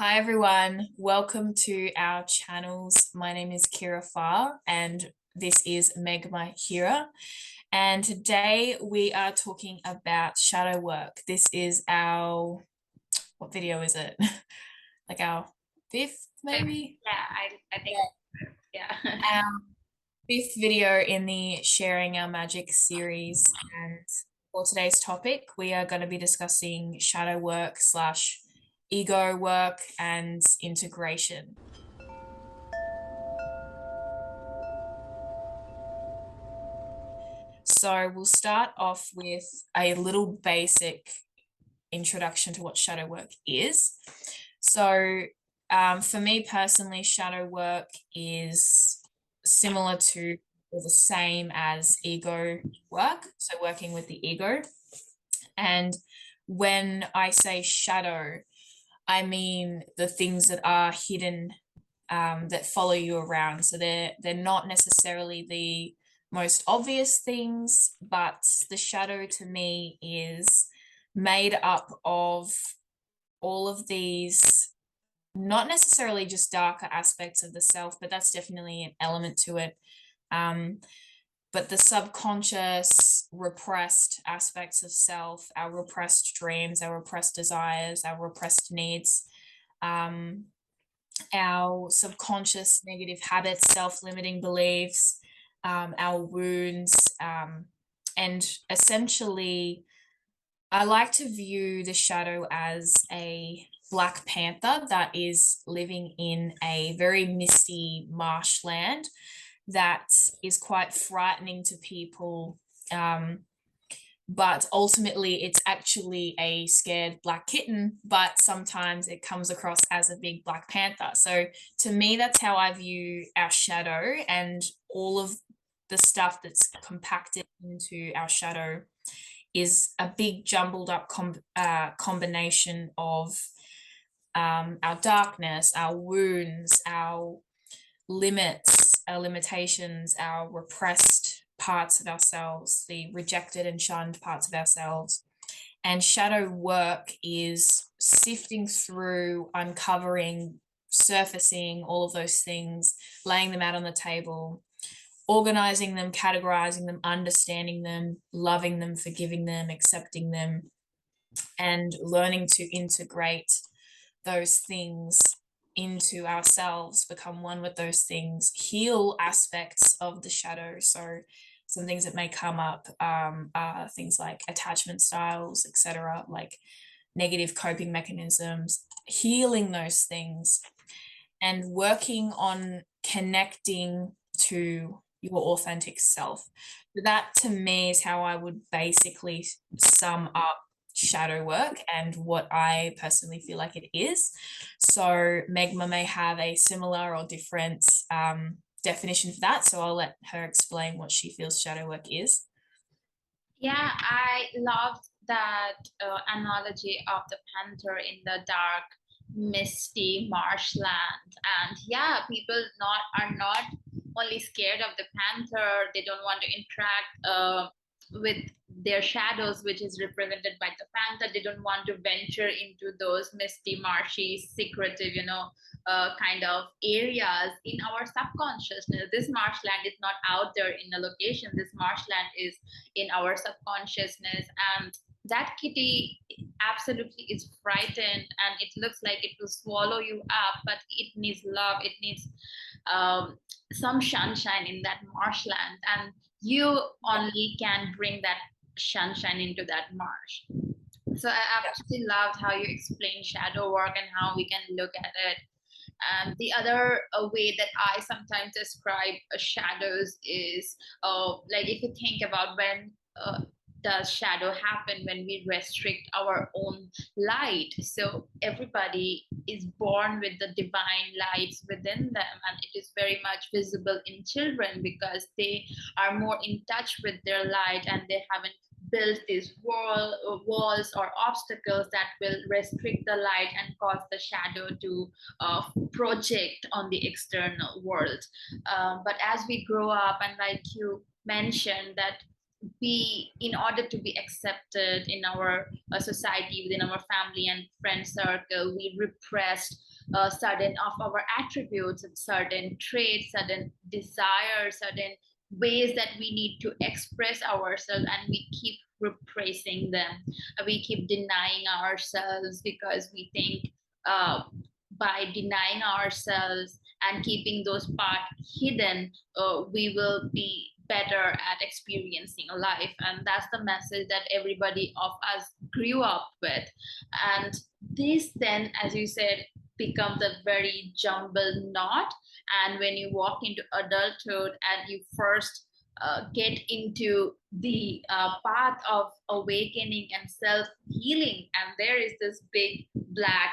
Hi everyone, welcome to our channels. My name is Kira FARR and this is Meg Mahira. And today we are talking about shadow work. This is our, what video is it? Like our fifth, maybe? Yeah, I think, yeah. Our fifth video in the Sharing Our Magic series. And for today's topic, we are going to be discussing shadow work slash ego work and integration. So we'll start off with a little basic introduction to what shadow work is. So for me personally, shadow work is similar to or the same as ego work, so working with the ego. And when I say shadow, I mean the things that are hidden, that follow you around. So they're not necessarily the most obvious things, but the shadow to me is made up of all of these, not necessarily just darker aspects of the self, but that's definitely an element to it. But the subconscious, repressed aspects of self, our repressed dreams, our repressed desires, our repressed needs, our subconscious negative habits, self-limiting beliefs, our wounds, and essentially, I like to view the shadow as a black panther that is living in a very misty marshland that is quite frightening to people. But ultimately, it's actually a scared black kitten, but sometimes it comes across as a big black panther. So to me, that's how I view our shadow, and all of the stuff that's compacted into our shadow is a big jumbled up combination of our darkness, our wounds, our limits, our limitations, our repressed parts of ourselves, the rejected and shunned parts of ourselves. And shadow work is sifting through, uncovering, surfacing all of those things, laying them out on the table, organizing them, categorizing them, understanding them, loving them, forgiving them, accepting them, and learning to integrate those things into ourselves, become one with those things, heal aspects of the shadow. So some things that may come up are things like attachment styles, etc., like negative coping mechanisms, healing those things and working on connecting to your authentic self. That to me is how I would basically sum up shadow work and what I personally feel like it is. So Megma may have a similar or different definition for that. So I'll let her explain what she feels shadow work is. Yeah, I loved that analogy of the panther in the dark, misty marshland. And yeah, people are not only scared of the panther, they don't want to interact with their shadows, which is represented by the panther. They don't want to venture into those misty, marshy, secretive, kind of areas in our subconsciousness. This marshland is not out there in a location. This marshland is in our subconsciousness, and that kitty absolutely is frightened, and it looks like it will swallow you up, but it needs love. It needs some sunshine in that marshland, and you only can bring that sunshine into that marsh. So I absolutely loved how you explained shadow work and how we can look at it. And the other way that I sometimes describe shadows is like, if you think about when does shadow happen, when we restrict our own light. So everybody is born with the divine lights within them, and it is very much visible in children because they are more in touch with their light, and they haven't build these walls or obstacles that will restrict the light and cause the shadow to project on the external world. But as we grow up, and like you mentioned, that we, in order to be accepted in our society, within our family and friend circle, we repressed certain of our attributes, certain traits, certain desires, certain ways that we need to express ourselves, and we keep repressing them. We keep denying ourselves because we think by denying ourselves and keeping those parts hidden, we will be better at experiencing life. And that's the message that everybody of us grew up with. And this then, as you said, becomes a very jumbled knot. And when you walk into adulthood and you first get into the path of awakening and self healing, and there is this big black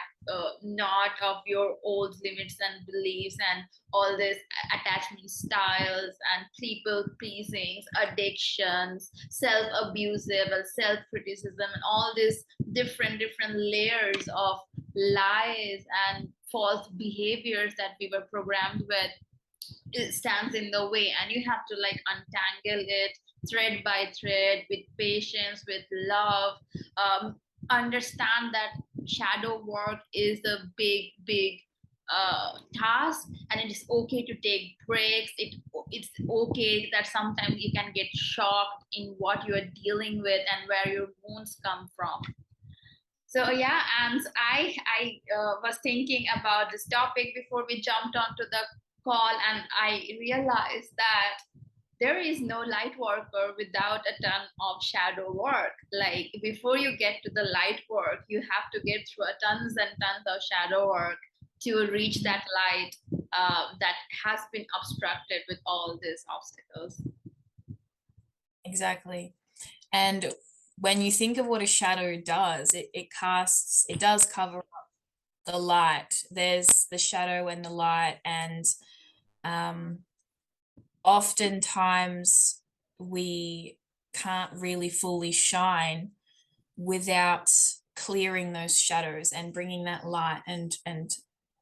knot of your old limits and beliefs and all this attachment styles and people pleasings, addictions, self-abusive and self-criticism, and all these different layers of lies and false behaviors that we were programmed with, it stands in the way. And you have to like untangle it thread by thread with patience, with love. Understand that shadow work is a big task, and it is okay to take breaks. It's okay that sometimes you can get shocked in what you are dealing with and where your wounds come from. So yeah, and I was thinking about this topic before we jumped onto the call, and I realized that there is no light worker without a ton of shadow work. Like before you get to the light work, you have to get through a tons and tons of shadow work to reach that light that has been obstructed with all these obstacles. Exactly. And when you think of what a shadow does, it does cover up the light. There's the shadow and the light, and um, oftentimes we can't really fully shine without clearing those shadows and bringing that light and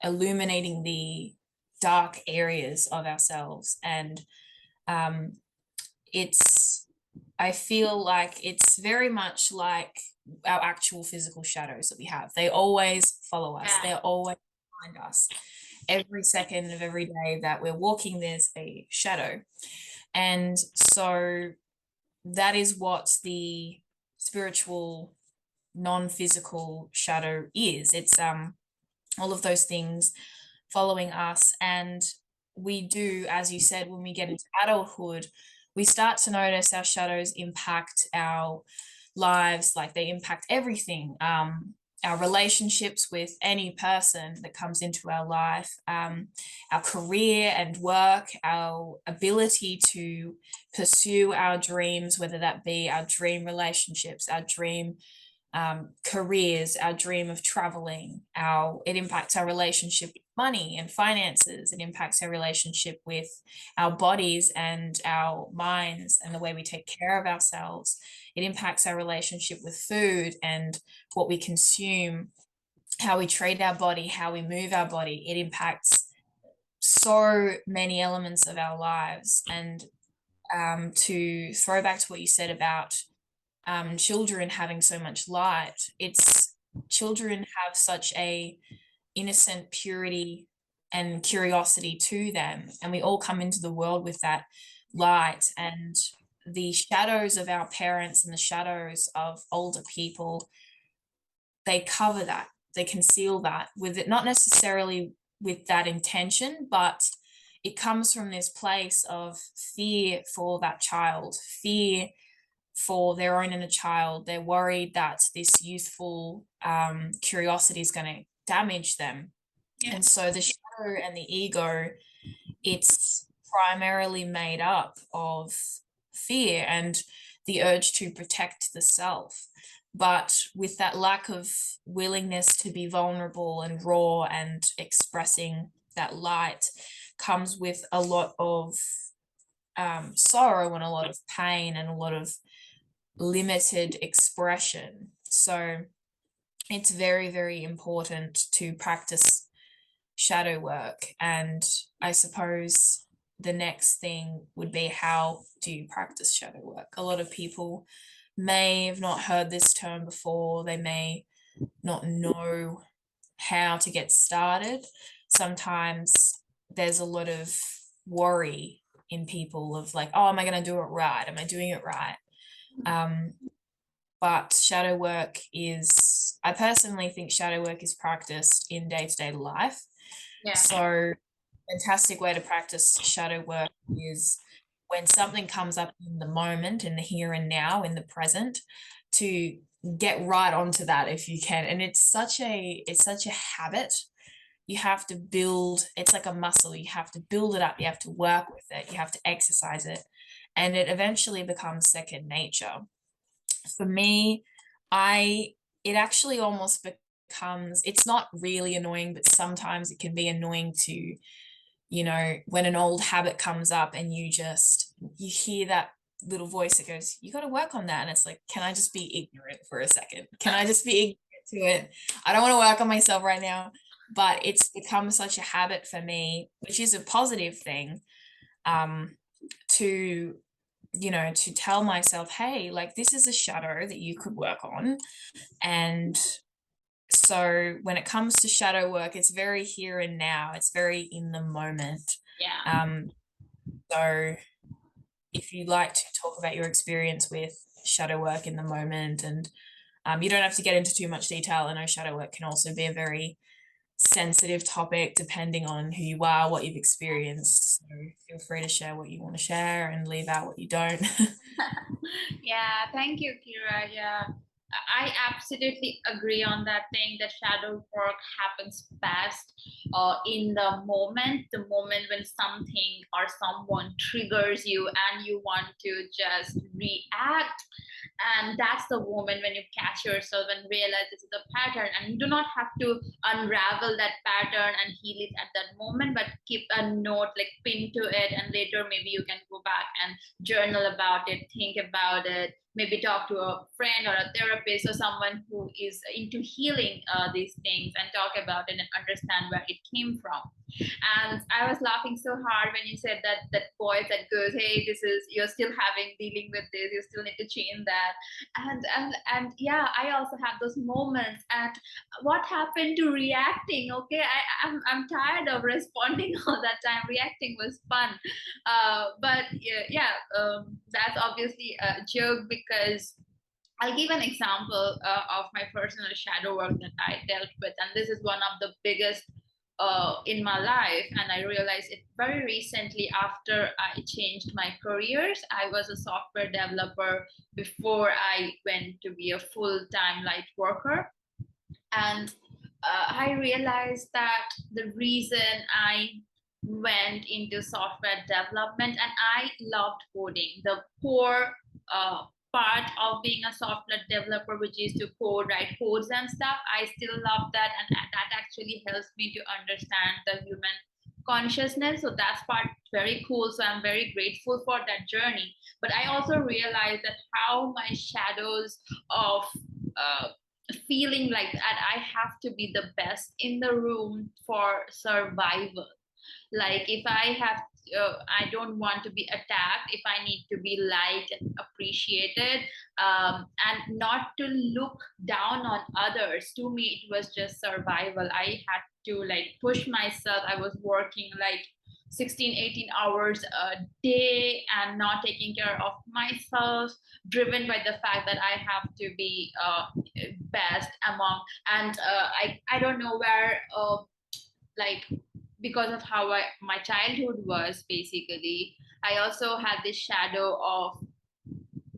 illuminating the dark areas of ourselves. And um, it's I feel like it's very much like our actual physical shadows that we have. They always follow us. Yeah. They're always behind us. Every second of every day that we're walking, there's a shadow. And so that is what the spiritual, non-physical shadow is. It's all of those things following us. And we do, as you said, when we get into adulthood, we start to notice our shadows impact our lives, like they impact everything. Our relationships with any person that comes into our life, our career and work, our ability to pursue our dreams, whether that be our dream relationships, our dream careers, our dream of traveling, it impacts our relationship with money and finances. It impacts our relationship with our bodies and our minds and the way we take care of ourselves. It impacts our relationship with food and what we consume, how we treat our body, how we move our body. It impacts so many elements of our lives. And to throw back to what you said about children having so much light, it's children have such a innocent purity and curiosity to them, and we all come into the world with that light. And the shadows of our parents and the shadows of older people, they cover that, they conceal that with it, not necessarily with that intention, but it comes from this place of fear for that child, fear for their own inner child. They're worried that this youthful curiosity is going to damage them. Yeah. And so the shadow and the ego, it's primarily made up of fear and the urge to protect the self. But with that lack of willingness to be vulnerable and raw and expressing that light comes with a lot of sorrow and a lot of pain and a lot of limited expression. So it's very, very important to practice shadow work. And I suppose the next thing would be, how do you practice shadow work? A lot of people may have not heard this term before. They may not know how to get started. Sometimes there's a lot of worry in people of like, oh, am I going to do it right? Am I doing it right? Um, but shadow work is, I personally think shadow work is practiced in day-to-day life. Yeah. So fantastic way to practice shadow work is when something comes up in the moment, in the here and now, in the present, to get right onto that if you can. And it's such a habit. You have to build, it's like a muscle. You have to build it up, you have to work with it, you have to exercise it, and it eventually becomes second nature. For me, I it actually almost becomes, it's not really annoying, but sometimes it can be annoying to, when an old habit comes up and you hear that little voice that goes, you got to work on that. And it's like, can I just be ignorant for a second? Can I just be ignorant to it? I don't want to work on myself right now. But it's become such a habit for me, which is a positive thing, to, to tell myself, hey, like this is a shadow that you could work on. And so when it comes to shadow work, it's very here and now, it's very in the moment. Yeah. So if you'd like to talk about your experience with shadow work in the moment, and you don't have to get into too much detail. I know shadow work can also be a very sensitive topic depending on who you are, what you've experienced. So feel free to share what you want to share and leave out what you don't. Yeah, thank you, Kira. Yeah, I absolutely agree on that thing that shadow work happens best in the moment when something or someone triggers you and you want to just react. And that's the moment when you catch yourself and realize this is a pattern, and you do not have to unravel that pattern and heal it at that moment, but keep a note, like pin to it, and later maybe you can go back and journal about it, think about it, maybe talk to a friend or a therapist or someone who is into healing these things, and talk about it and understand where it came from. And I was laughing so hard when you said that voice that goes, hey, this is, you're still having dealing with this, you still need to change that. And yeah, I also have those moments. And what happened to reacting? Okay, I'm tired of responding all that time. Reacting was fun. But yeah, that's obviously a joke, because I'll give an example of my personal shadow work that I dealt with, and this is one of the biggest in my life. And I realized it very recently after I changed my careers. I was a software developer before I went to be a full-time light worker, and I realized that the reason I went into software development, and I loved coding, the core part of being a software developer, which is to code, write codes and stuff. I still love that, and that actually helps me to understand the human consciousness. So that's part very cool. So I'm very grateful for that journey. But I also realized that how my shadows of uh, feeling like that I have to be the best in the room for survival. Like if I have I don't want to be attacked, if I need to be liked and appreciated, and not to look down on others. To me it was just survival. I had to like push myself. I was working like 16-18 hours a day and not taking care of myself, driven by the fact that I have to be best among. And I don't know where like, because of how my childhood was, basically I also had this shadow of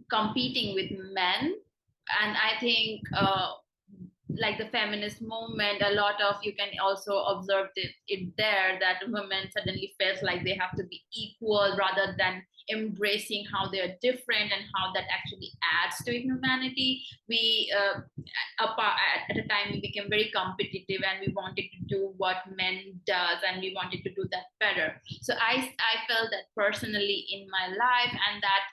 competing with men. And I think like the feminist movement, a lot of, you can also observe it there, that women suddenly felt like they have to be equal rather than embracing how they're different and how that actually adds to humanity. We at a time we became very competitive and we wanted to do what men does, and we wanted to do that better. So I felt that personally in my life, and that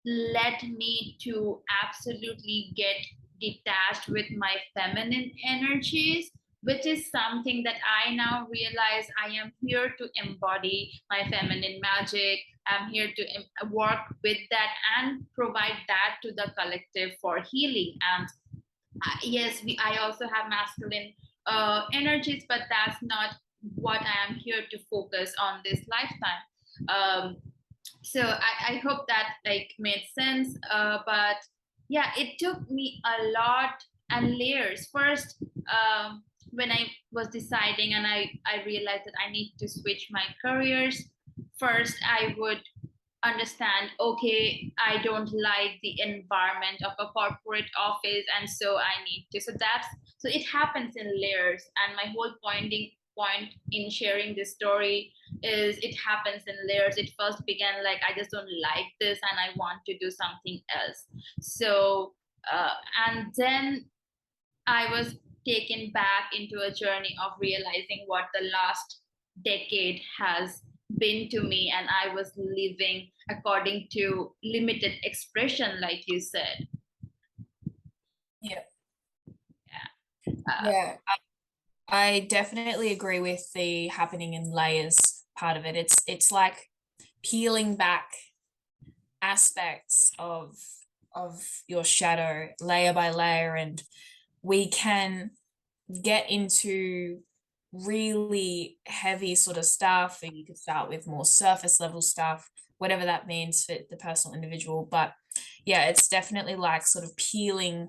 led me to absolutely get detached with my feminine energies, which is something that I now realize I am here to embody my feminine magic. I'm here to work with that and provide that to the collective for healing. And yes, I also have masculine energies, but that's not what I am here to focus on this lifetime. So I hope that like made sense. But yeah, it took me a lot and layers. First, when I was deciding and I realized that I need to switch my careers, first I would understand, okay, I don't like the environment of a corporate office, and so I need to. So it happens in layers. And my whole point in sharing this story is it happens in layers. It first began like I just don't like this and I want to do something else. So and then I was taken back into a journey of realizing what the last decade has been to me, and I was living according to limited expression, like you said. Yeah. Uh, Yeah. I definitely agree with the happening in layers part of it. It's like peeling back aspects of your shadow layer by layer, and we can get into really heavy sort of stuff, or you could start with more surface level stuff, whatever that means for the personal individual. But yeah, it's definitely like sort of peeling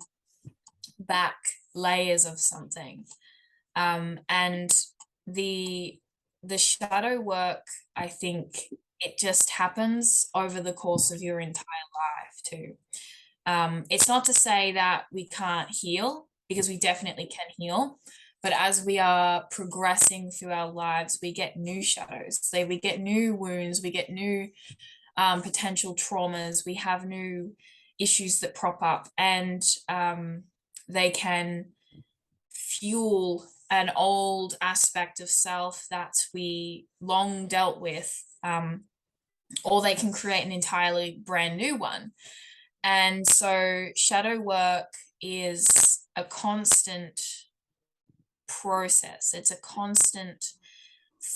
back layers of something. And the shadow work, I think it just happens over the course of your entire life too. It's not to say that we can't heal, because we definitely can heal, but as we are progressing through our lives, we get new shadows. So we get new wounds, we get new potential traumas, we have new issues that prop up, and they can fuel an old aspect of self that we long dealt with, or they can create an entirely brand new one. And so shadow work is a constant process. It's a constant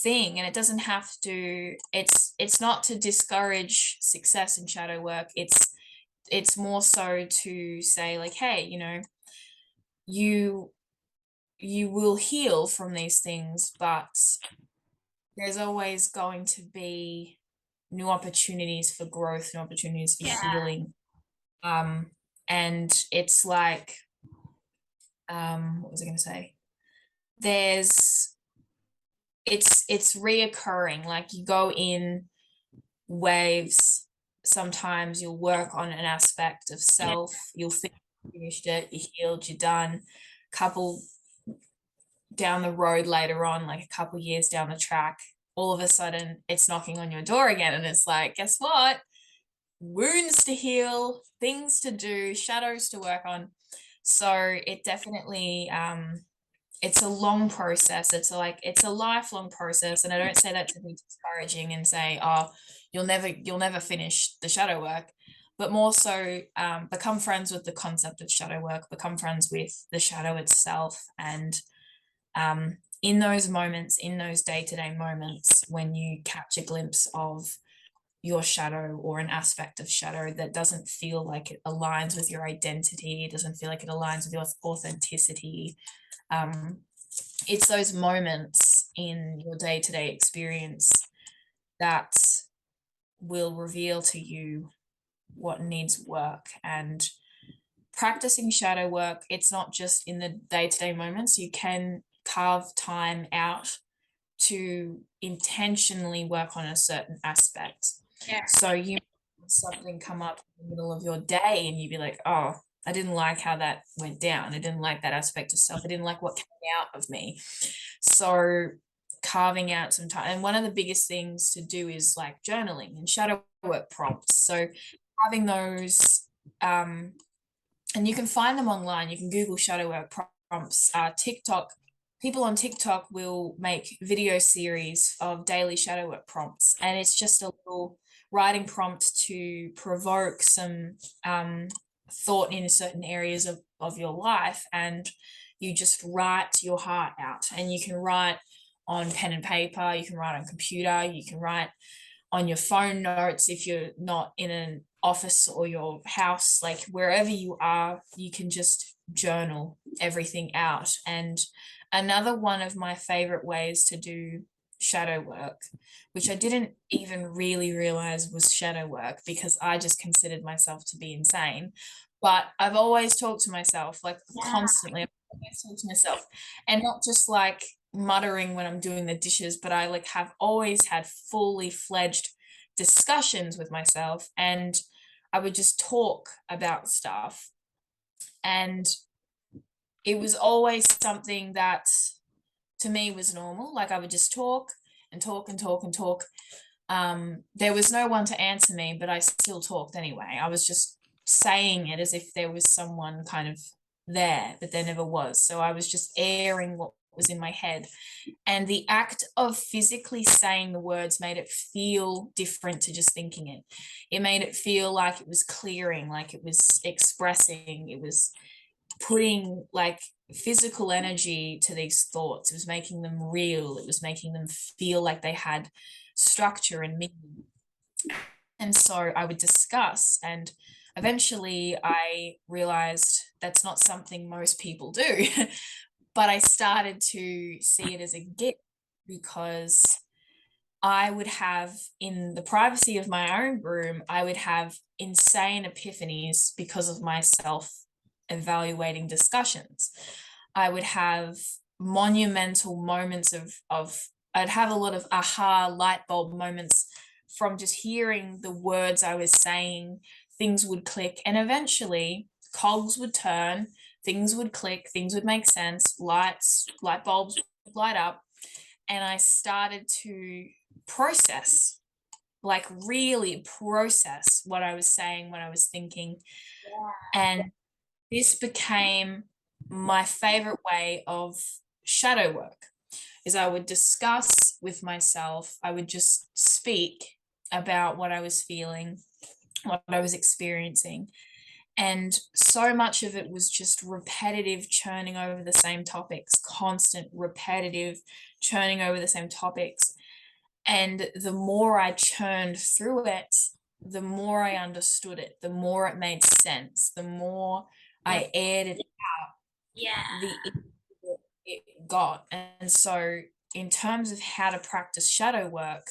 thing, and it doesn't have to, it's not to discourage success in shadow work. It's more so to say like, hey, you you will heal from these things, but there's always going to be new opportunities for growth, new opportunities for yeah, healing. And it's like, what was I going to say? There's, it's reoccurring. Like you go in waves. Sometimes you'll work on an aspect of yeah, self. You'll think you finished it, you healed, you're done. Couple down the road later on, like a couple years down the track, all of a sudden it's knocking on your door again, and it's like, guess what? Wounds to heal, things to do, shadows to work on. So it definitely, it's a long process. It's a lifelong process, and I don't say that to be discouraging and say, oh, you'll never finish the shadow work, but more so, become friends with the concept of shadow work, become friends with the shadow itself. And in those moments, in those day-to-day moments, when you catch a glimpse of your shadow or an aspect of shadow that doesn't feel like it aligns with your identity, it doesn't feel like it aligns with your authenticity, um, it's those moments in your day-to-day experience that will reveal to you what needs work. And practicing shadow work, it's not just in the day-to-day moments. You can carve time out to intentionally work on a certain aspect. yeah, So you something come up in the middle of your day and you'd be like, oh, I didn't like how that went down. I didn't like that aspect of self. I didn't like what came out of me. So carving out some time. And one of the biggest things to do is like journaling and shadow work prompts. So having those, and you can find them online. You can Google shadow work prompts. TikTok, people on TikTok will make video series of daily shadow work prompts, and it's just a little writing prompt to provoke some thought in certain areas of your life, and you just write your heart out. And you can write on pen and paper, you can write on computer, you can write on your phone notes if you're not in an office or your house, like wherever you are, you can just journal everything out. And Another one of my favorite ways to do shadow work, which I didn't even really realize was shadow work because I just considered myself to be insane. But I've always talked to myself, like Yeah. constantly, I've always talked to myself, and not just like muttering when I'm doing the dishes, but I like have always had fully fledged discussions with myself, and I would just talk about stuff. And it was always something that to me was normal. Like I would just talk and talk and talk and talk. There was no one to answer me, but I still talked anyway. I was just saying it as if there was someone kind of there, but there never was. So I was just airing what was in my head. And the act of physically saying the words made it feel different to just thinking it. It made it feel like it was clearing, like it was expressing, it was putting like physical energy to these thoughts. It was making them real. It was making them feel like they had structure and meaning. And so I would discuss, and eventually I realized that's not something most people do. But I started to see it as a gift because I would have, in the privacy of my own room, I would have insane epiphanies because of my self evaluating discussions. I would have monumental moments I'd have a lot of aha light bulb moments from just hearing the words I was saying. Things would click, and eventually cogs would turn, things would click, things would make sense, light bulbs would light up, and I started to process, like really process what I was saying, what I was thinking. And this became my favorite way of shadow work is I would discuss with myself, I would just speak about what I was feeling, what I was experiencing. And so much of it was just repetitive churning over the same topics, constant repetitive churning over the same topics. And the more I churned through it, the more I understood it, the more it made sense, the more Yeah. I aired it, Yeah. the it got. And so, in terms of how to practice shadow work,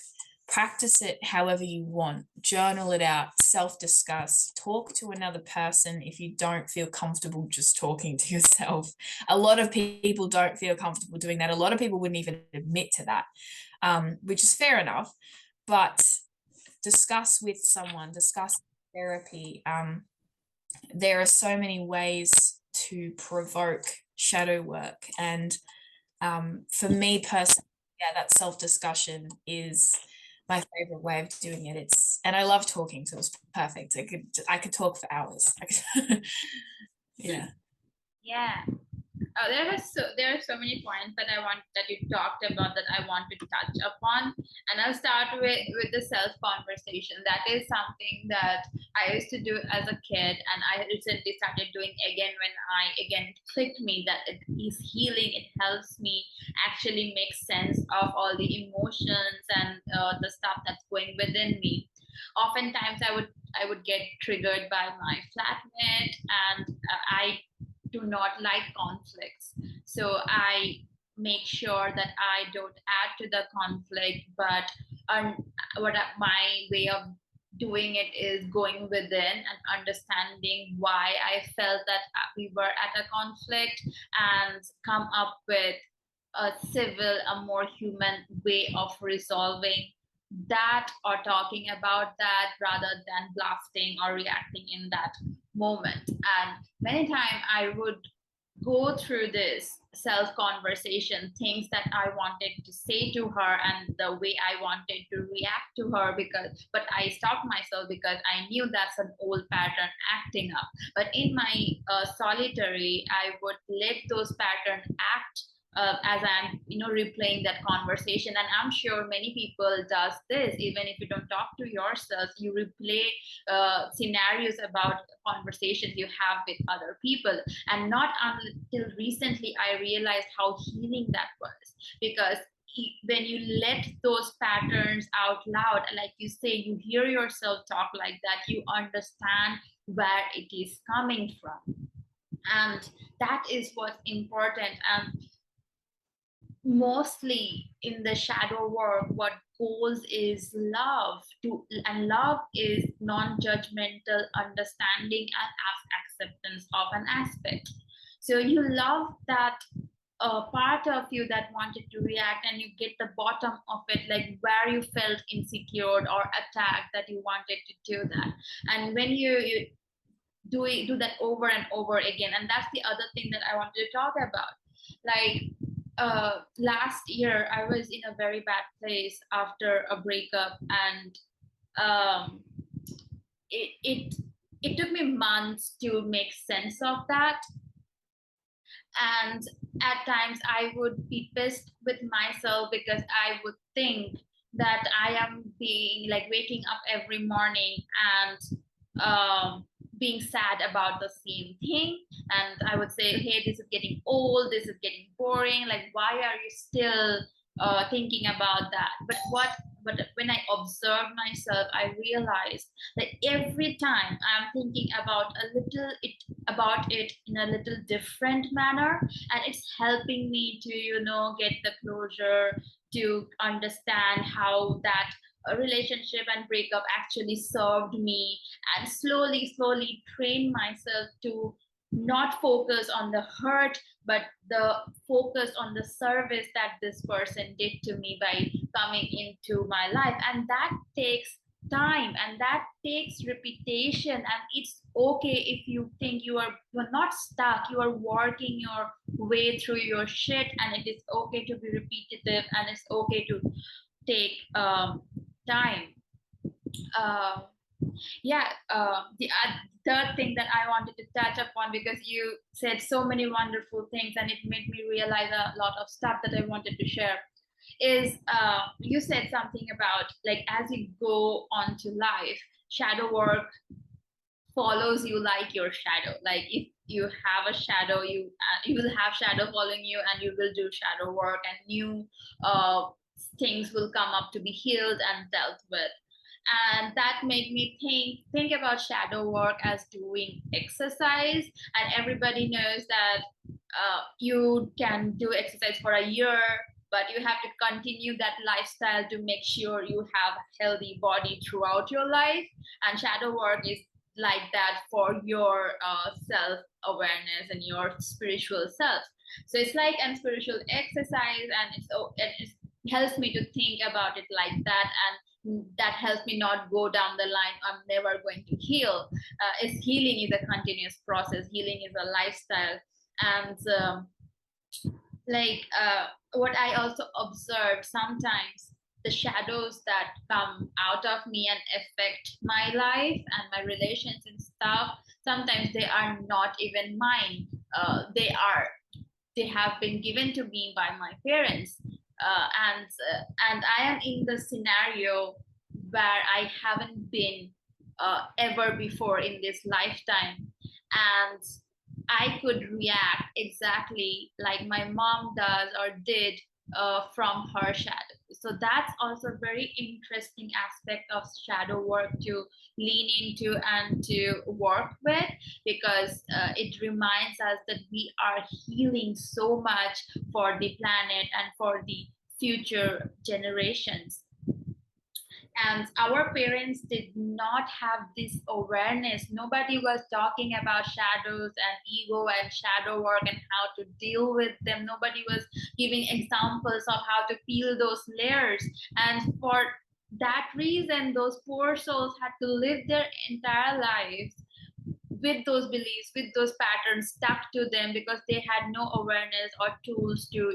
practice it however you want, journal it out, self discuss, talk to another person if you don't feel comfortable just talking to yourself. A lot of people don't feel comfortable doing that. A lot of people wouldn't even admit to that, which is fair enough. But discuss with someone, discuss therapy. There are so many ways to provoke shadow work. And for me personally, yeah, that self-discussion is my favorite way of doing it. It's, and I love talking, so it's perfect. I could talk for hours. Yeah. Yeah. Oh, there are so many points that you talked about that I want to touch upon, and I'll start with the self conversation. That is something that I used to do as a kid, and I recently started doing again when it clicked me that it is healing. It helps me actually make sense of all the emotions and the stuff that's going within me. Oftentimes, I would get triggered by my flatmate, and I do not like conflicts. So I make sure that I don't add to the conflict, but my way of doing it is going within and understanding why I felt that we were at a conflict and come up with a civil, a more human way of resolving that or talking about that rather than blasting or reacting in that moment. And many times I would go through this self conversation, things that I wanted to say to her and the way I wanted to react to her, but I stopped myself because I knew that's an old pattern acting up. But in my solitary, I would let those patterns act as I'm replaying that conversation. And I'm sure many people does this. Even if you don't talk to yourself, you replay scenarios about conversations you have with other people. And not until recently I realized how healing that was, because when you let those patterns out loud, like you say, you hear yourself talk like that, you understand where it is coming from. And that is what's important. And mostly in the shadow work, what goes is love to, and love is non-judgmental understanding and acceptance of an aspect. So you love that part of you that wanted to react, and you get the bottom of it, like where you felt insecure or attacked, that you wanted to do that. And when you do that over and over again, and that's the other thing that I wanted to talk about. Like last year I was in a very bad place after a breakup, and um, it took me months to make sense of that. And at times I would be pissed with myself because I would think that I am being like waking up every morning and being sad about the same thing. And I would say, hey, this is getting old, this is getting boring, like why are you still thinking about that? But when I observe myself, I realize that every time I'm thinking about it in a little different manner, and it's helping me to get the closure, to understand how that relationship and breakup actually served me, and slowly train myself to not focus on the hurt, but the focus on the service that this person did to me by coming into my life. And that takes time, and that takes repetition. And it's okay if you think you're not stuck, you are working your way through your shit, and it is okay to be repetitive, and it's okay to take time. uh, yeah, the third thing that I wanted to touch upon, because you said so many wonderful things and it made me realize a lot of stuff that I wanted to share, is you said something about, like, as you go on to life, shadow work follows you like your shadow. Like if you have a shadow, you will have shadow following you, and you will do shadow work, and new uh, things will come up to be healed and dealt with. And that made me think about shadow work as doing exercise. And everybody knows that you can do exercise for a year, but you have to continue that lifestyle to make sure you have a healthy body throughout your life. And shadow work is like that for your self awareness and your spiritual self. So it's like a spiritual exercise, and it helps me to think about it like that. And that helps me not go down the line, I'm never going to heal. Is healing is a continuous process, healing is a lifestyle. And what I also observed, sometimes the shadows that come out of me and affect my life and my relations and stuff, sometimes they are not even mine. They have been given to me by my parents. And I am in the scenario where I haven't been ever before in this lifetime. And I could react exactly like my mom does or did from her shadow. So that's also a very interesting aspect of shadow work to lean into and to work with, because it reminds us that we are healing so much for the planet and for the future generations. And our parents did not have this awareness. Nobody was talking about shadows and ego and shadow work and how to deal with them. Nobody was giving examples of how to peel those layers. And for that reason, those poor souls had to live their entire lives with those beliefs, with those patterns stuck to them, because they had no awareness or tools to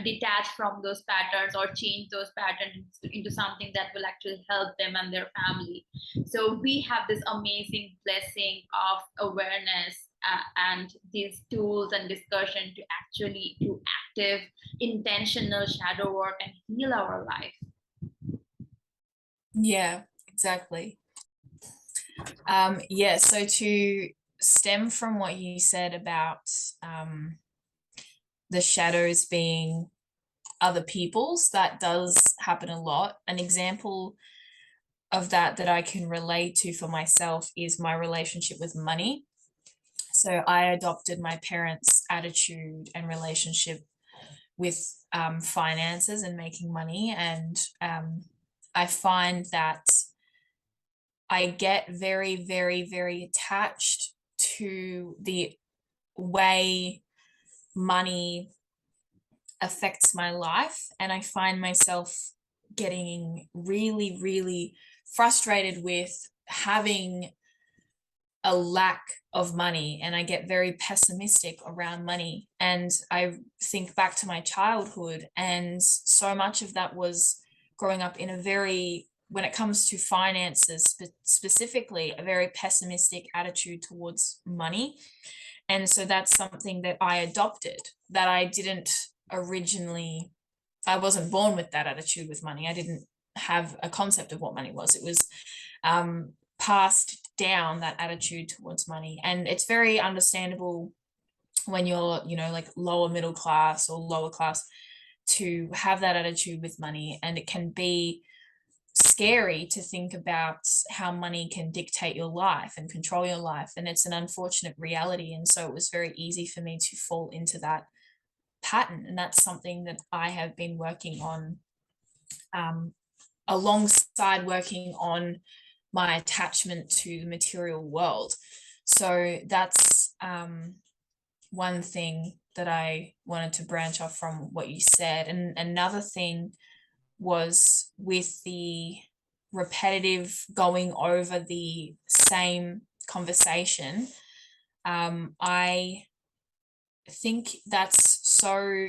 detach from those patterns or change those patterns into something that will actually help them and their family. So we have this amazing blessing of awareness and these tools and discussion to actually do active intentional shadow work and heal our life. Yeah, exactly. Yeah, so to stem from what you said about the shadows being other people's, that does happen a lot. An example of that I can relate to for myself is my relationship with money. So I adopted my parents' attitude and relationship with finances and making money. And I find that I get very, very, very attached to the way money affects my life. And I find myself getting really, really frustrated with having a lack of money, and I get very pessimistic around money. And I think back to my childhood, and so much of that was growing up in a very, when it comes to finances specifically, a very pessimistic attitude towards money. And so that's something that I adopted, that I didn't originally, I wasn't born with that attitude with money. I didn't have a concept of what money was. It was passed down, that attitude towards money. And it's very understandable when you're, you know, like lower middle class or lower class, to have that attitude with money. And it can be scary to think about how money can dictate your life and control your life. And it's an unfortunate reality. And so it was very easy for me to fall into that pattern. And that's something that I have been working on, alongside working on my attachment to the material world. So that's one thing that I wanted to branch off from what you said. And another thing was with the repetitive going over the same conversation. I think that's so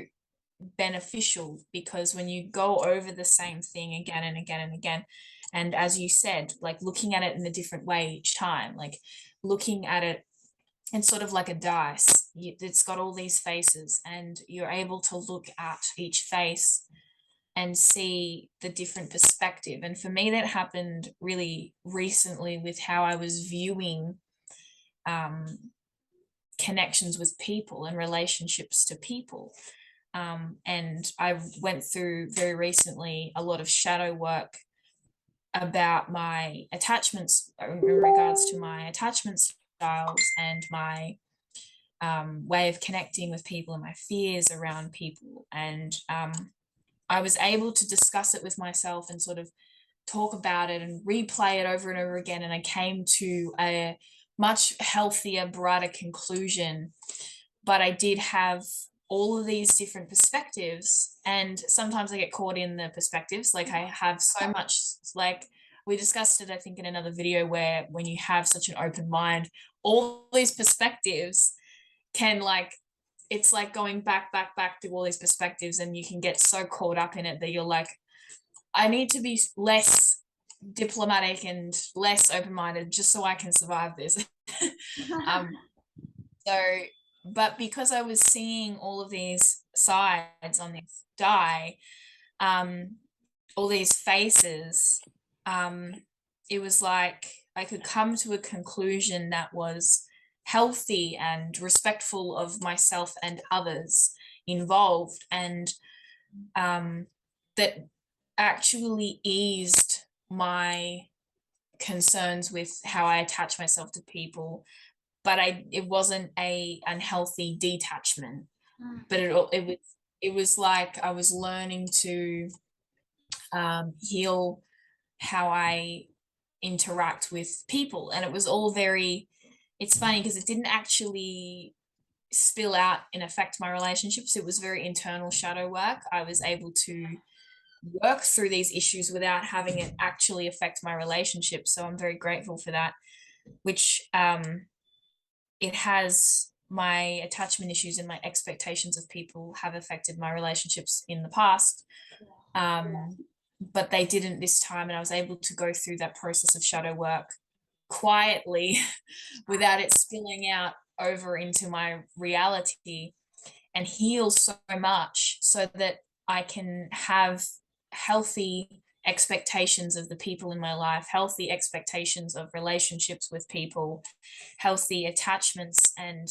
beneficial, because when you go over the same thing again and again and again, and as you said, like looking at it in a different way each time, like looking at it, it's sort of like a dice. It's got all these faces, and you're able to look at each face and see the different perspective. And for me, that happened really recently with how I was viewing connections with people and relationships to people. And I went through very recently a lot of shadow work about my attachments, in regards to my attachment styles and my way of connecting with people and my fears around people. And I was able to discuss it with myself and sort of talk about it and replay it over and over again. And I came to a much healthier, brighter conclusion. But I did have all of these different perspectives, and sometimes I get caught in the perspectives. Like I have so much, like we discussed it, I think, in another video, where when you have such an open mind, all these perspectives can, like, it's like going back to all these perspectives, and you can get so caught up in it that you're like, I need to be less diplomatic and less open-minded just so I can survive this. um, so, but because I was seeing all of these sides on this die, all these faces, it was like I could come to a conclusion that was healthy and respectful of myself and others involved, and that actually eased my concerns with how I attach myself to people. But it wasn't a unhealthy detachment, but it was like I was learning to heal how I interact with people. And it was all very, it's funny because it didn't actually spill out and affect my relationships. It was very internal shadow work. I was able to work through these issues without having it actually affect my relationship. So I'm very grateful for that, which it has, my attachment issues and my expectations of people have affected my relationships in the past. But they didn't this time. And I was able to go through that process of shadow work quietly without it spilling out over into my reality, and heal so much so that I can have healthy expectations of the people in my life, healthy expectations of relationships with people, healthy attachments, and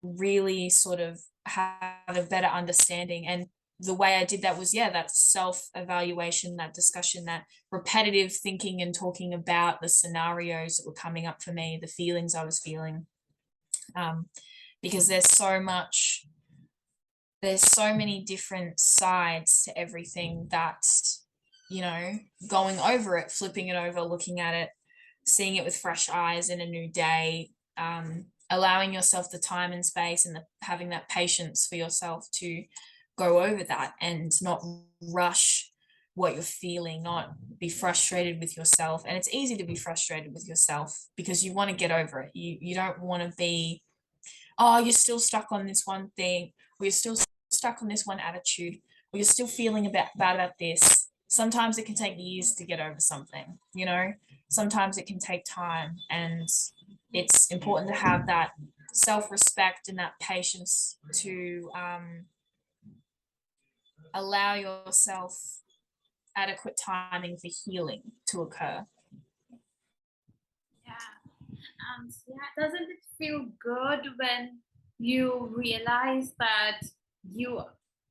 really sort of have a better understanding. And the way I did that was, yeah, that self-evaluation, that discussion, that repetitive thinking and talking about the scenarios that were coming up for me, the feelings I was feeling. Because there's so much there's so many different sides to everything that, you know, going over it, flipping it over, looking at it, seeing it with fresh eyes in a new day, allowing yourself the time and space and having that patience for yourself to go over that and not rush what you're feeling, not be frustrated with yourself. And it's easy to be frustrated with yourself because you want to get over it. You don't want to be, oh, you're still stuck on this one thing, or you're still stuck on this one attitude, or you're still feeling bad about this. Sometimes it can take years to get over something, you know, sometimes it can take time. And it's important to have that self-respect and that patience to allow yourself adequate timing for healing to occur. Yeah. Yeah, doesn't it feel good when you realize that you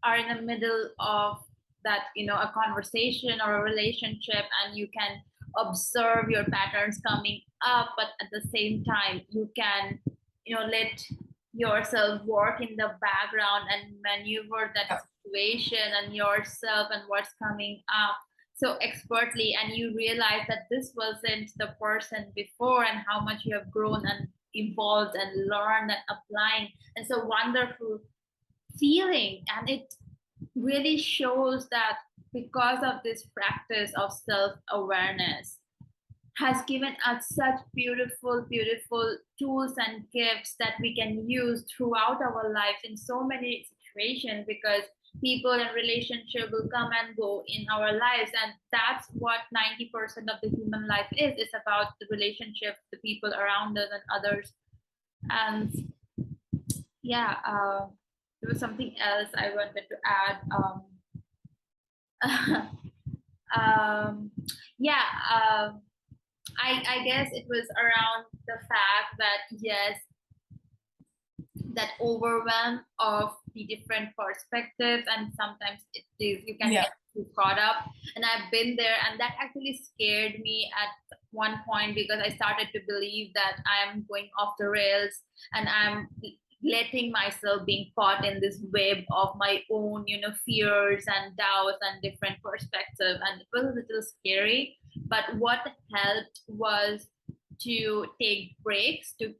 are in the middle of that, a conversation or a relationship, and you can observe your patterns coming up, but at the same time, you can, let yourself work in the background and maneuver that situation and yourself and what's coming up so expertly, and you realize that this wasn't the person before, and how much you have grown and evolved and learned and applying. And so wonderful feeling, and it really shows that because of this practice of self-awareness has given us such beautiful tools and gifts that we can use throughout our lives in so many situations, because people and relationship will come and go in our lives, and that's what 90% of the human life is. It's about the relationship, the people around us and others. And yeah, there was something else I wanted to add. Um, yeah, I guess it was around the fact that yes, that overwhelm of the different perspectives, and sometimes it is you can get too caught up. And I've been there, and that actually scared me at one point, because I started to believe that I'm going off the rails, and I'm letting myself being caught in this web of my own fears and doubts and different perspectives, and it was a little scary. But what helped was to take breaks, to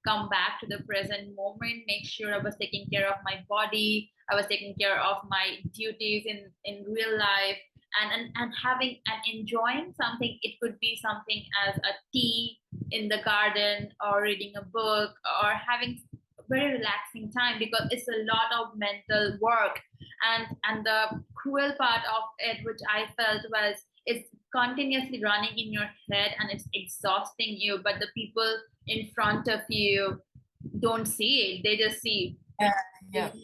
come back to the present moment, make sure I was taking care of my body, I was taking care of my duties in real life, and having and enjoying something. It could be something as a tea in the garden, or reading a book, or having very relaxing time, because it's a lot of mental work. And the cruel part of it, which I felt, was it's continuously running in your head and it's exhausting you, but the people in front of you don't see it. They just see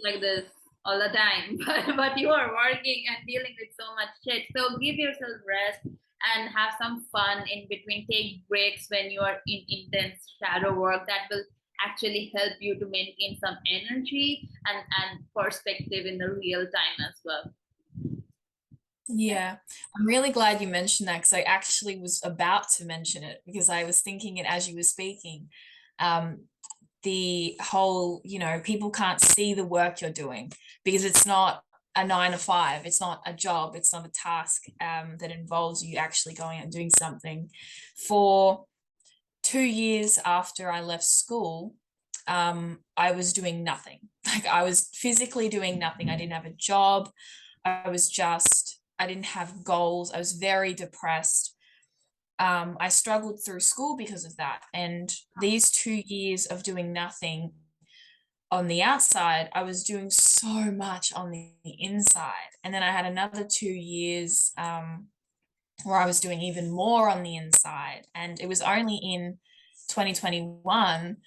like this all the time. But you are working and dealing with so much shit, so give yourself rest and have some fun in between. Take breaks when you are in intense shadow work. That will actually help you to maintain some energy and perspective in the real time as well. Yeah, I'm really glad you mentioned that because I actually was about to mention it because I was thinking it as you were speaking. Um, the whole, you know, people can't see the work you're doing because it's not a 9 to 5, it's not a job, it's not a task that involves you actually going out and doing something. For 2 years after I left school, I was doing nothing. Like I was physically doing nothing. I didn't have a job. I didn't have goals. I was very depressed. I struggled through school because of that. And these 2 years of doing nothing on the outside, I was doing so much on the inside. And then I had another 2 years where I was doing even more on the inside. And it was only in 2021,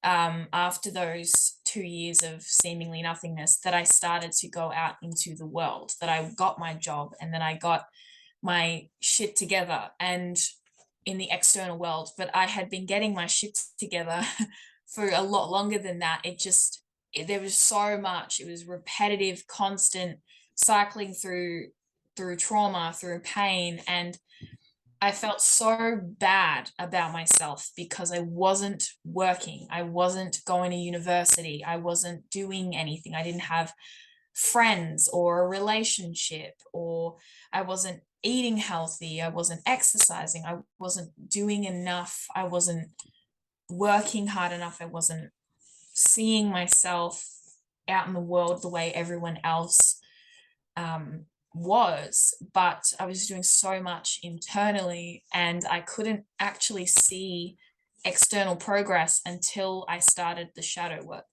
after those 2 years of seemingly nothingness, that I started to go out into the world, that I got my job and then I got my shit together and in the external world. But I had been getting my shit together for a lot longer than that. There was so much. It was repetitive, constant cycling through trauma, through pain. And I felt so bad about myself because I wasn't working. I wasn't going to university. I wasn't doing anything. I didn't have friends or a relationship, or I wasn't eating healthy. I wasn't exercising. I wasn't doing enough. I wasn't working hard enough. I wasn't seeing myself out in the world the way everyone else was, but I was doing so much internally and I couldn't actually see external progress until I started the shadow work.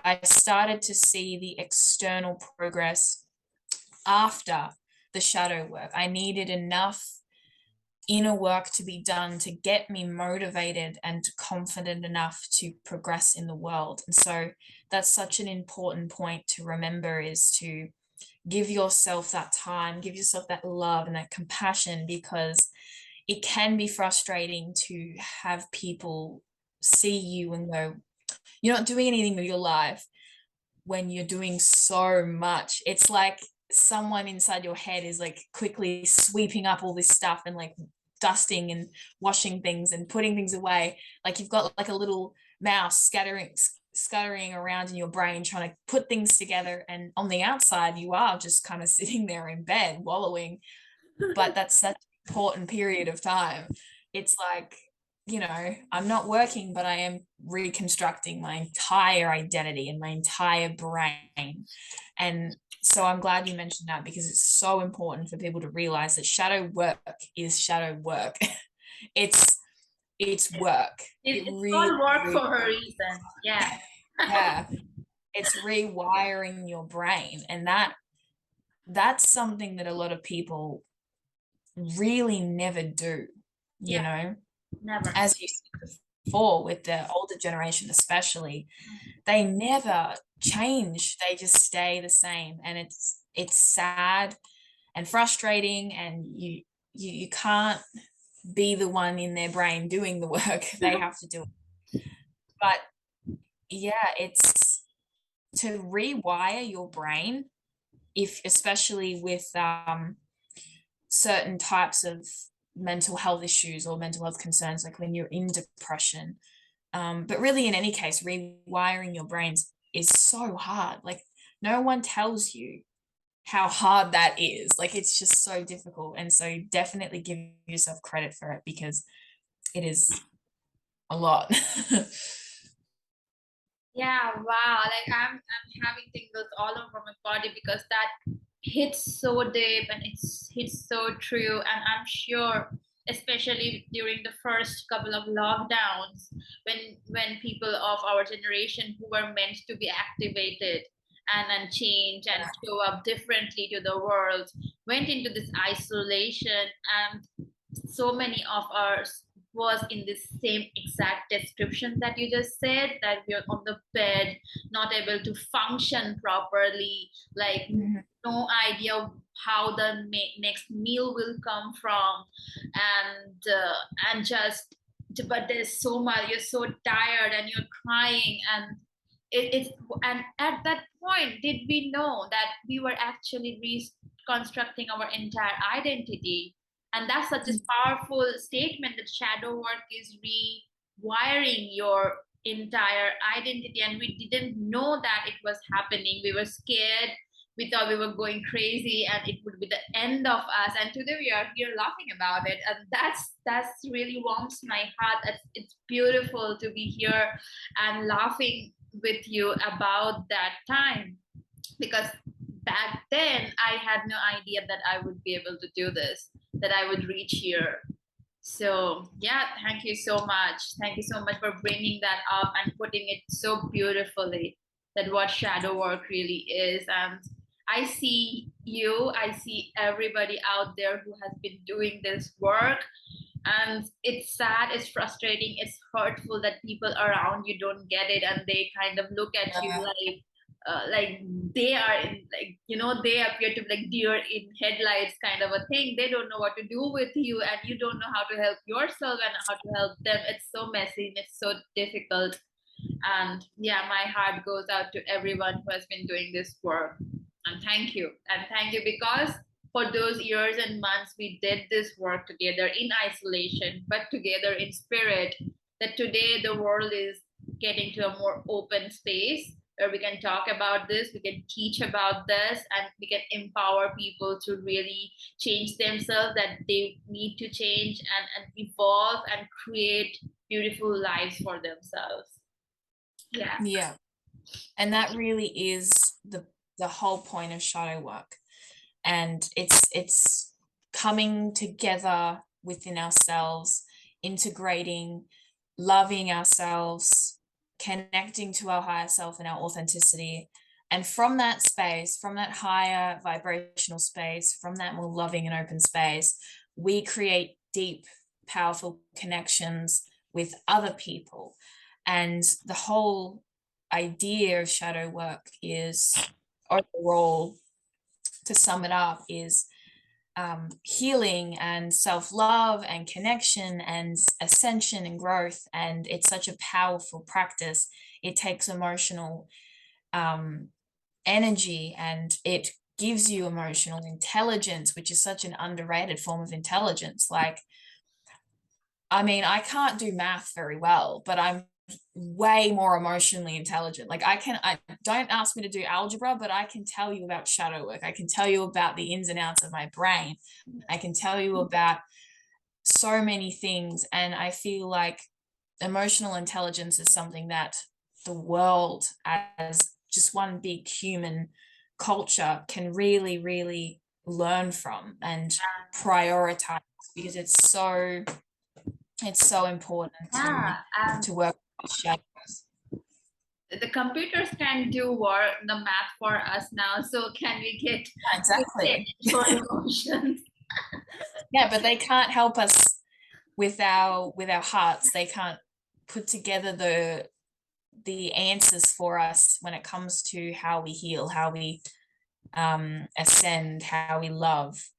I started to see the external progress after the shadow work. I needed enough inner work to be done to get me motivated and confident enough to progress in the world. And so that's such an important point to remember, is to give yourself that time, give yourself that love and that compassion, because it can be frustrating to have people see you and go, you're not doing anything with your life when you're doing so much. It's like someone inside your head is like quickly sweeping up all this stuff and like dusting and washing things and putting things away. Like you've got like a little mouse scuttering around in your brain trying to put things together, and on the outside you are just kind of sitting there in bed wallowing. But that's such an important period of time. It's like, I'm not working, but I am reconstructing my entire identity and my entire brain. And so I'm glad you mentioned that, because it's so important for people to realize that shadow work is shadow work. it's it's work. It It's really, called work really, for a reason. Yeah. yeah, it's rewiring your brain. And that's something that a lot of people really never do, you Yeah, know. never. As you said before, with the older generation especially, they never change, they just stay the same, and it's sad and frustrating, and you can't be the one in their brain doing the work. They have to do it. But yeah, it's to rewire your brain, if especially with certain types of mental health issues or mental health concerns, like when you're in depression. But really, in any case, rewiring your brains is so hard. Like, no one tells you how hard that is. Like, it's just so difficult. And so, definitely give yourself credit for it, because it is a lot. Yeah, wow. Like I'm having tingles all over my body because that hits so deep and it's hits so true. And I'm sure, especially during the first couple of lockdowns, when people of our generation who were meant to be activated and change and show up differently to the world went into this isolation, and so many of us was in this same exact description that you just said, that we're on the bed, not able to function properly, like Mhm. no idea how the next meal will come from, and just, but there's so much, you're so tired and you're crying, and it's, and at that point did we know that we were actually reconstructing our entire identity? And that's such a powerful statement, that shadow work is rewiring your entire identity, and we didn't know that it was happening. We were scared, we thought we were going crazy and it would be the end of us, and today we are here laughing about it, and that's really warms my heart. It's beautiful to be here and laughing with you about that time, because back then I had no idea that I would be able to do this, that I would reach here. So yeah, thank you so much. Thank you so much for bringing that up and putting it so beautifully, that what shadow work really is. And I see you, I see everybody out there who has been doing this work, and it's sad, it's frustrating, it's hurtful that people around you don't get it, and they kind of look at you Yeah. like they are in, like, they appear to be like deer in headlights kind of a thing. They don't know what to do with you, and you don't know how to help yourself and how to help them. It's so messy and it's so difficult. And yeah, my heart goes out to everyone who has been doing this work, and thank you, because for those years and months we did this work together in isolation, but together in spirit, that today the world is getting to a more open space where we can talk about this, we can teach about this, and we can empower people to really change themselves, that they need to change and evolve and create beautiful lives for themselves. Yeah. Yeah. And that really is the whole point of shadow work. And it's coming together within ourselves, integrating, loving ourselves, connecting to our higher self and our authenticity. And from that space, from that higher vibrational space, from that more loving and open space, we create deep, powerful connections with other people. And the whole idea of shadow work is, overall, to sum it up, is healing and self-love and connection and ascension and growth. And it's such a powerful practice. It takes emotional energy, and it gives you emotional intelligence, which is such an underrated form of intelligence. Like, I mean, I can't do math very well, but I'm way more emotionally intelligent. Like, I don't ask me to do algebra, but I can tell you about shadow work. I can tell you about the ins and outs of my brain. I can tell you about so many things. And I feel like emotional intelligence is something that the world, as just one big human culture, can really, really learn from and prioritize, because it's so important Yeah, to work with shadows. the computers can do the math for us now, so can we get Exactly. for emotions? Yeah, but they can't help us with our hearts. They can't put together the answers for us when it comes to how we heal, how we ascend, how we love.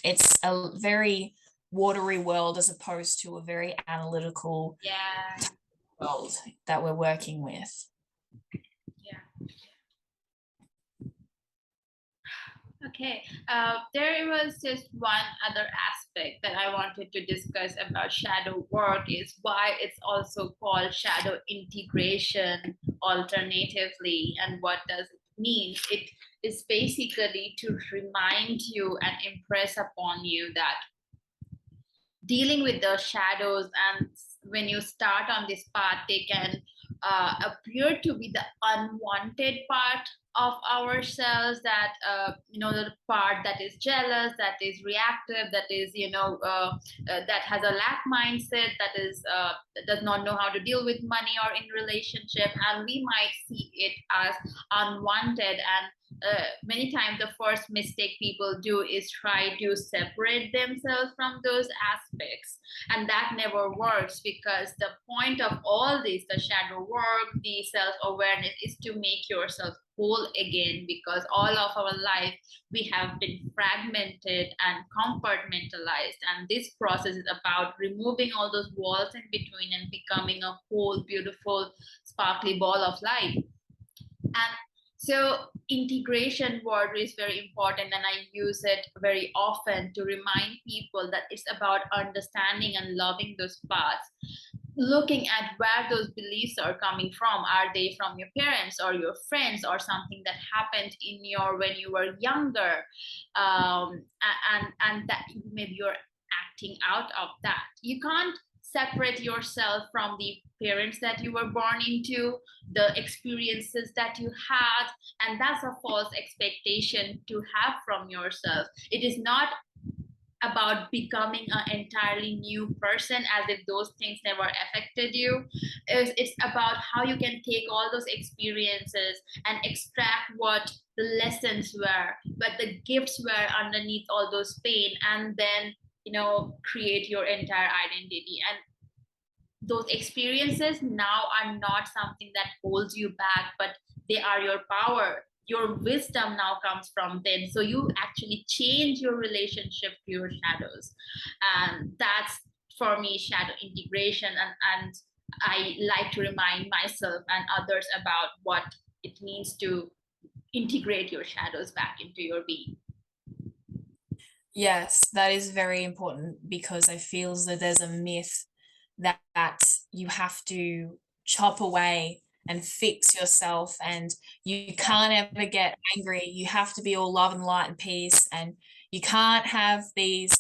It's a very watery world as opposed to a very analytical Yeah, world that we're working with. yeah. Okay, there was just one other aspect that I wanted to discuss about shadow work, is why it's also called shadow integration alternatively, and what does it mean? It is basically to remind you and impress upon you that dealing with the shadows, and when you start on this path, they can appear to be the unwanted part of ourselves, that the part that is jealous, that is reactive, that is that has a lack mindset, that does not know how to deal with money or in relationship, and we might see it as unwanted. And many times the first mistake people do is try to separate themselves from those aspects, and that never works, because the point of all this, the shadow work, the self-awareness, is to make yourself whole again, because all of our life we have been fragmented and compartmentalized, and this process is about removing all those walls in between and becoming a whole beautiful sparkly ball of light. And so integration word is very important, and I use it very often to remind people that it's about understanding and loving those paths, looking at where those beliefs are coming from. Are they from your parents or your friends, or something that happened in your when you were younger, and that maybe you're acting out of that. You can't separate yourself from the parents that you were born into, the experiences that you had, and that's a false expectation to have from yourself. It is not about becoming an entirely new person as if those things never affected you. It's about how you can take all those experiences and extract what the lessons were, what the gifts were underneath all those pain, and then create your entire identity. And those experiences now are not something that holds you back, but they are your power. Your wisdom now comes from them, so you actually change your relationship to your shadows. And that's, for me, shadow integration. And I like to remind myself and others about what it means to integrate your shadows back into your being. Yes, that is very important because I feel as though there's a myth that you have to chop away and fix yourself and you can't ever get angry. You have to be all love and light and peace and you can't have these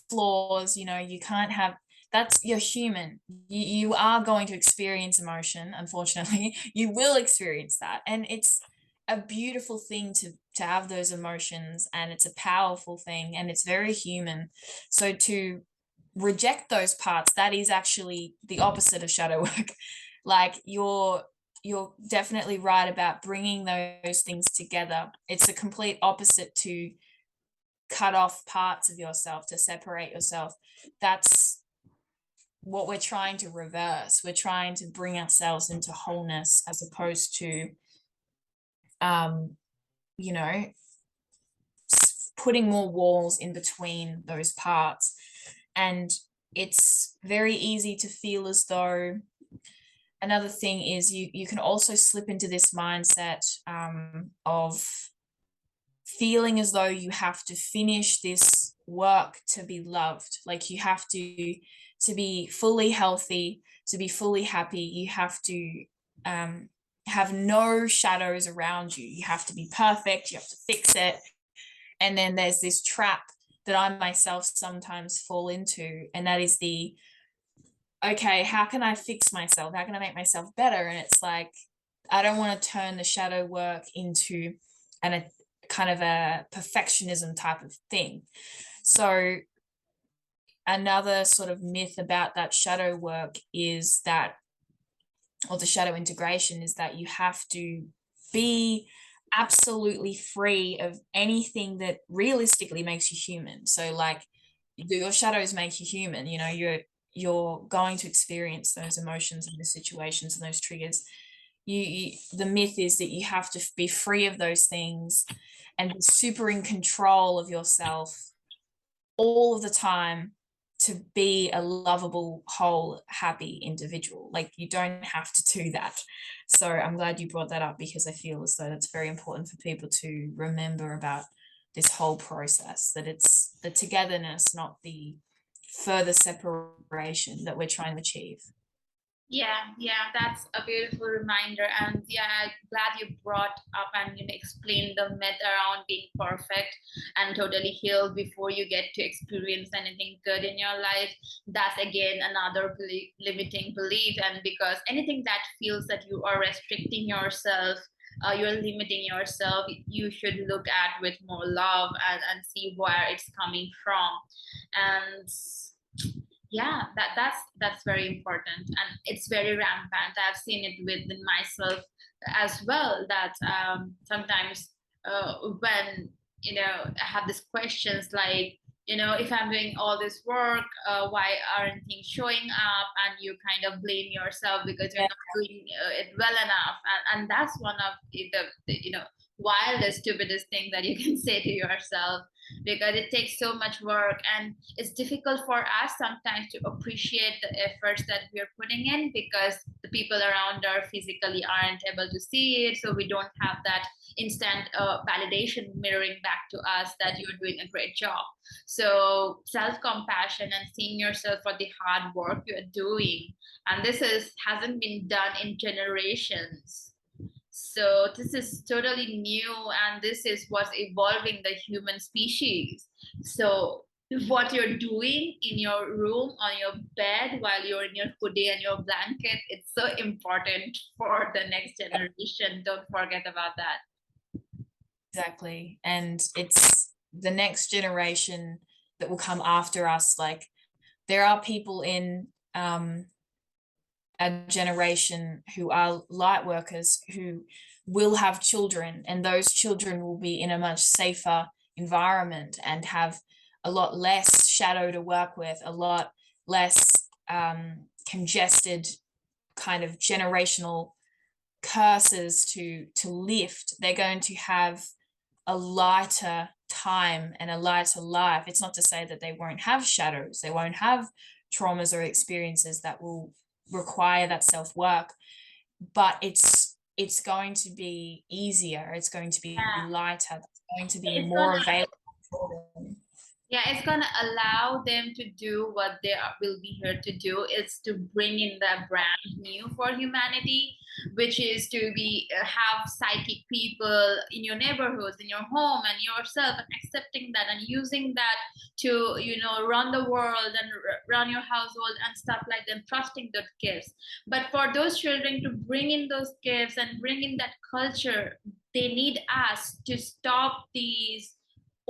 flaws, you can't have that's you're human. You are going to experience emotion, unfortunately. You will experience that. And it's a beautiful thing to have those emotions and it's a powerful thing and it's very human. So to reject those parts, that is actually the opposite of shadow work. Like you're definitely right about bringing those things together. It's the complete opposite to cut off parts of yourself, to separate yourself. That's what we're trying to reverse. We're trying to bring ourselves into wholeness as opposed to um you know putting more walls in between those parts. And it's very easy to feel as though another thing is you can also slip into this mindset of feeling as though you have to finish this work to be loved. Like you have to be fully healthy, to be fully happy. You have to have no shadows around you. You have to be perfect. You have to fix it. And then there's this trap that I myself sometimes fall into, and that is the okay, how can I fix myself? How can I make myself better? And it's like, I don't want to turn the shadow work into a kind of a perfectionism type of thing. So, another sort of myth about that shadow work is that, or the shadow integration, is that you have to be absolutely free of anything that realistically makes you human. So, like, your shadows make you human. You're going to experience those emotions and the situations and those triggers. The myth is that you have to be free of those things and be super in control of yourself all of the time to be a lovable, whole, happy individual. Like you don't have to do that. So I'm glad you brought that up because I feel as though that's very important for people to remember about this whole process, that it's the togetherness, not the further separation that we're trying to achieve. Yeah, yeah, that's a beautiful reminder. And yeah, I'm glad you brought up and explained the myth around being perfect and totally healed before you get to experience anything good in your life. That's again another limiting belief. And because anything that feels that you are restricting yourself, you're limiting yourself, you should look at with more love and see where it's coming from. And yeah, that's very important, and it's very rampant. I've seen it within myself as well, that sometimes when I have these questions like, if I'm doing all this work, why aren't things showing up? And you kind of blame yourself because you're Yeah, not doing it well enough. And that's one of the wildest, stupidest thing that you can say to yourself, because it takes so much work, and it's difficult for us sometimes to appreciate the efforts that we're putting in, because the people around are physically aren't able to see it, so we don't have that instant validation mirroring back to us that you're doing a great job. So self-compassion and seeing yourself for the hard work you're doing, and this is hasn't been done in generations, so this is totally new, and this is what's evolving the human species. So what you're doing in your room on your bed while you're in your hoodie and your blanket, it's so important for the next generation. Don't forget about that. exactly. And it's the next generation that will come after us. Like there are people in a generation who are light workers who will have children, and those children will be in a much safer environment and have a lot less shadow to work with, a lot less congested kind of generational curses to lift. They're going to have a lighter time and a lighter life. It's not to say that they won't have shadows, they won't have traumas or experiences that will require that self-work, but it's going to be easier, it's going to be Yeah, lighter, it's going to be it's more gonna available for them. Yeah, it's gonna allow them to do what they will be here to do. It's to bring in the brand new for humanity, which is to be have psychic people in your neighborhoods, in your home, and yourself, and accepting that and using that to run the world and run your household and stuff like that. Trusting those gifts, but for those children to bring in those gifts and bring in that culture, they need us to stop these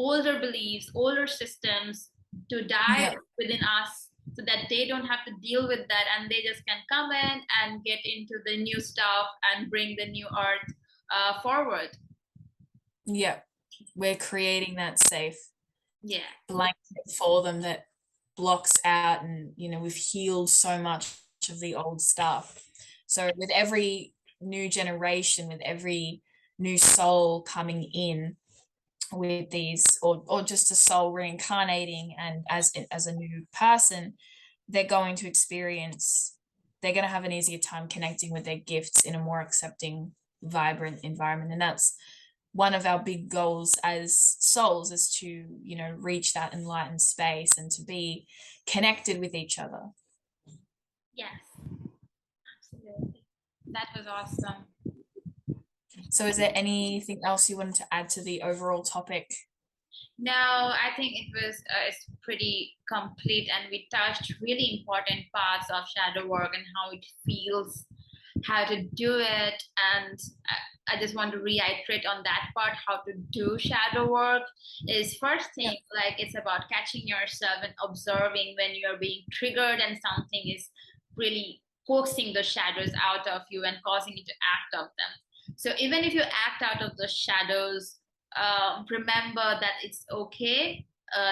older beliefs, older systems to die Yeah. within us so that they don't have to deal with that and they just can come in and get into the new stuff and bring the new art forward. Yeah. We're creating that safe Yeah. blanket for them that blocks out, and we've healed so much of the old stuff. So with every new generation, with every new soul coming in with these, or just a soul reincarnating and as a new person, they're going to have an easier time connecting with their gifts in a more accepting, vibrant environment. And that's one of our big goals as souls, is to reach that enlightened space and to be connected with each other. Yes, absolutely. That was awesome. So is there anything else you wanted to add to the overall topic? No, I think it's pretty complete, and we touched really important parts of shadow work and how it feels, how to do it, and I just want to reiterate on that part. How to do shadow work is first Yeah. thing, like it's about catching yourself and observing when you're being triggered and something is really coaxing the shadows out of you and causing you to act of them. So even if you act out of the shadows, remember that it's okay.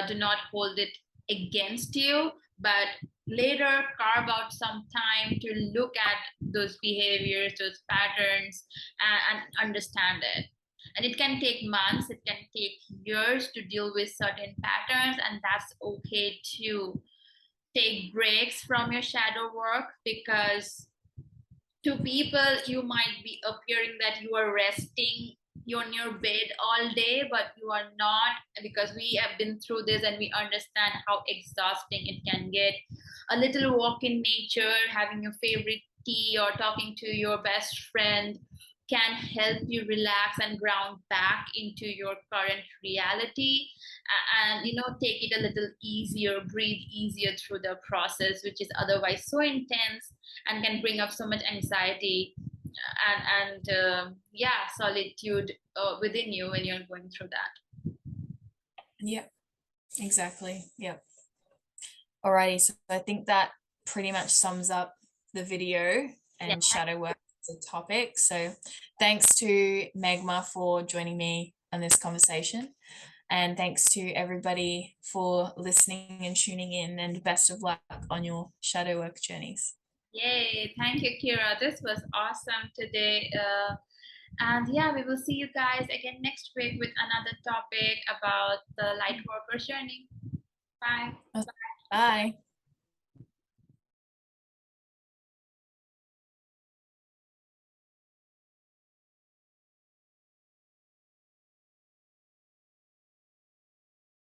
Do not hold it against you, but later carve out some time to look at those behaviors, those patterns, and understand it. And it can take months, it can take years to deal with certain patterns, and that's okay to take breaks from your shadow work, because to people you might be appearing that you are resting, you're on your bed all day, but you are not, because we have been through this and we understand how exhausting it can get. A little walk in nature, having your favorite tea or talking to your best friend can help you relax and ground back into your current reality, and take it a little easier, breathe easier through the process, which is otherwise so intense and can bring up so much anxiety and yeah, solitude within you when you're going through that. Yeah, exactly. Yeah. Alrighty, so I think that pretty much sums up the video Yeah, and shadow work as a topic. So thanks to Megma for joining me on this conversation. And thanks to everybody for listening and tuning in, and best of luck on your shadow work journeys. yay, thank you, Kira. This was awesome today. And yeah, we will see you guys again next week with another topic about the light worker journey. Bye. Bye.